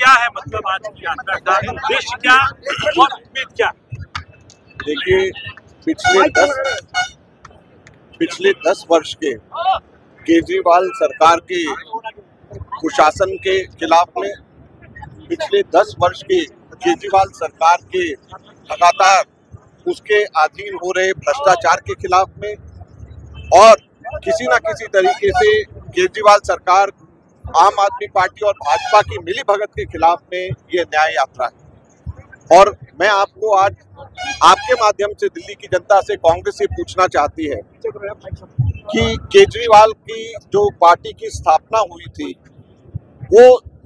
क्या है मतलब आज की यात्रा का उद्देश्य क्या और उम्मीद क्या? देखिए, पिछले 10 वर्ष के केजरीवाल सरकार के कुशासन के खिलाफ में, पिछले 10 वर्ष के केजरीवाल सरकार के लगातार उसके अधीन हो रहे भ्रष्टाचार के खिलाफ में और किसी न किसी तरीके से केजरीवाल सरकार, आम आदमी पार्टी और भाजपा की मिलीभगत के खिलाफ में ये न्याय यात्रा है। और मैं आपको आज आपके माध्यम से दिल्ली की जनता से, कांग्रेस से पूछना चाहती है कि केजरीवाल की जो पार्टी की स्थापना हुई थी वो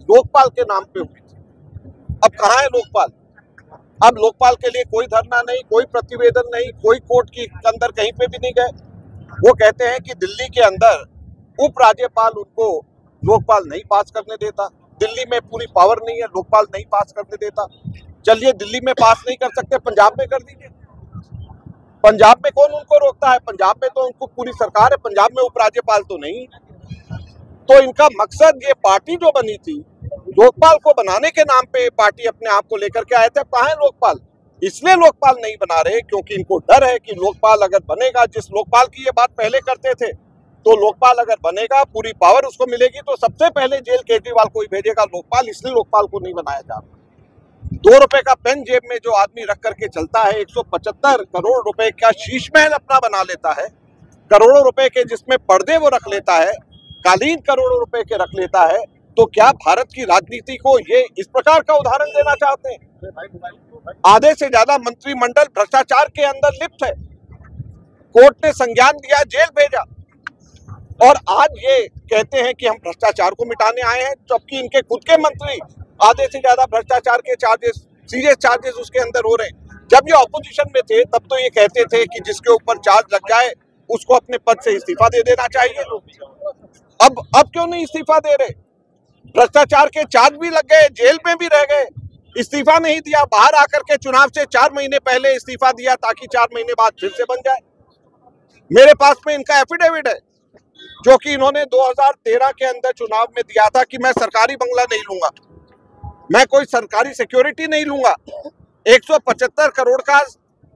लोकपाल के नाम पे हुई थी। अब कहाँ है लोकपाल? अब लोकपाल के लिए कोई धरना नहीं, कोई प्रतिवेदन नहीं, कोई कोर्ट के अंदर कहीं पे भी नहीं गए। वो कहते हैं कि दिल्ली के अंदर उपराज्यपाल उनको लोकपाल नहीं पास करने देता, दिल्ली में पूरी पावर नहीं है, लोकपाल नहीं पास करने देता। चलिए, दिल्ली में पास नहीं कर सकते, पंजाब में कर दीजिए। पंजाब में कौन उनको रोकता है? पंजाब में तो उनको पूरी सरकार है, पंजाब में उपराज्यपाल तो नहीं। तो इनका मकसद, ये पार्टी जो बनी थी लोकपाल को बनाने के नाम पे पार्टी अपने आप को लेकर के आए थे। कहाँ है लोकपाल? इसलिए लोकपाल नहीं बना रहे क्योंकि इनको डर है कि लोकपाल अगर बनेगा, जिस लोकपाल की ये बात पहले करते थे, तो लोकपाल अगर बनेगा, पूरी पावर उसको मिलेगी, तो सबसे पहले जेल केजरीवाल को ही भेजेगा लोकपाल। इसलिए लोकपाल को नहीं बनाया जा रहा। 2 रुपए का पेन जेब में जो आदमी रख करके चलता है, 175 करोड़ रुपए का शीश महल अपना बना लेता है, करोड़ों रुपए के जिसमें पर्दे वो रख लेता है, कालीन करोड़ों रुपए के रख लेता है, तो क्या भारत की राजनीति को ये इस प्रकार का उदाहरण देना चाहते हैं? आधे से ज्यादा मंत्रिमंडल भ्रष्टाचार के अंदर लिप्त है। कोर्ट ने संज्ञान दिया, जेल भेजा, और आज ये कहते हैं कि हम भ्रष्टाचार को मिटाने आए हैं, जबकि इनके खुद के मंत्री आधे से ज्यादा भ्रष्टाचार के चार्जेस, सीरियस चार्जेस उसके अंदर हो रहे हैं। जब ये ऑपोजिशन में थे तब तो ये कहते थे कि जिसके ऊपर चार्ज लग जाए उसको अपने पद से इस्तीफा दे देना चाहिए। अब क्यों नहीं इस्तीफा दे रहे? भ्रष्टाचार के चार्ज भी लग गए, जेल में भी रह गए, इस्तीफा नहीं दिया। बाहर आकर के चुनाव से 4 महीने पहले इस्तीफा दिया ताकि 4 महीने बाद फिर से बन जाए। मेरे पास में इनका एफिडेविट है जो कि इन्होंने 2013 के अंदर चुनाव में दिया था कि मैं सरकारी बंगला नहीं लूंगा, मैं कोई सरकारी सिक्योरिटी नहीं लूंगा। 175 करोड़ का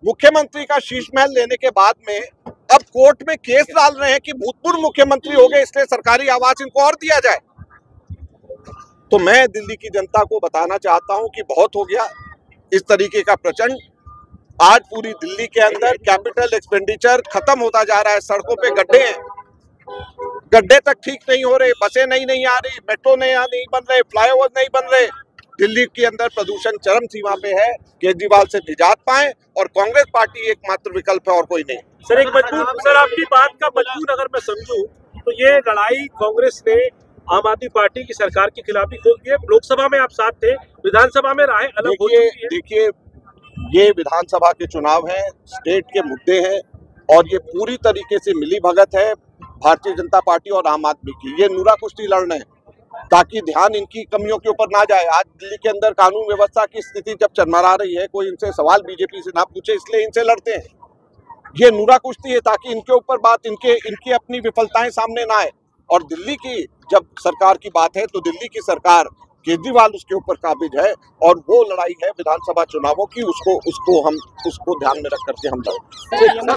मुख्यमंत्री का शीश महल लेने के बाद में अब कोर्ट में केस डाल रहे हैं कि भूतपूर्व मुख्यमंत्री हो गए, इसलिए सरकारी आवास इनको और दिया जाए। तो मैं दिल्ली की जनता को बताना चाहता हूं कि बहुत हो गया इस तरीके का प्रचंड। आज पूरी दिल्ली के अंदर कैपिटल एक्सपेंडिचर खत्म होता जा रहा है। सड़कों पे गड्ढे हैं, गड्ढे तक ठीक नहीं हो रहे, बसें नहीं आ रही, मेट्रो नहीं बन रहे, फ्लाईओवर नहीं बन रहे। दिल्ली के अंदर प्रदूषण चरम सीमा पे है। केजरीवाल से निजात पाएं और कांग्रेस पार्टी एकमात्र विकल्प है और कोई नहीं। सर, एक मजबूत, सर आपकी बात का मजबूत अगर मैं समझूं तो ये लड़ाई कांग्रेस ने आम आदमी पार्टी की सरकार के खिलाफ भी खोल दिए। लोकसभा में आप साथ थे, विधानसभा में राय अलग हो चुकी है। देखिए, ये विधानसभा के चुनाव हैं, स्टेट के मुद्दे हैं और ये पूरी तरीके से मिली भगत है भारतीय जनता पार्टी और आम आदमी की। ये नूरा कुश्ती लड़ रहे हैं ताकि ध्यान इनकी कमियों के ऊपर ना जाए। आज दिल्ली के अंदर कानून व्यवस्था की स्थिति जब चरमरा रही है, कोई इनसे सवाल बीजेपी से ना पूछे, इसलिए इनसे लड़ते हैं। ये नूरा कुश्ती है ताकि इनके ऊपर बात, इनकी अपनी विफलताएं सामने ना आए। और दिल्ली की जब सरकार की बात है तो दिल्ली की सरकार, केजरीवाल उसके ऊपर काबिज है और वो लड़ाई है विधानसभा चुनावों की, उसको ध्यान में रख करके हम लड़ें।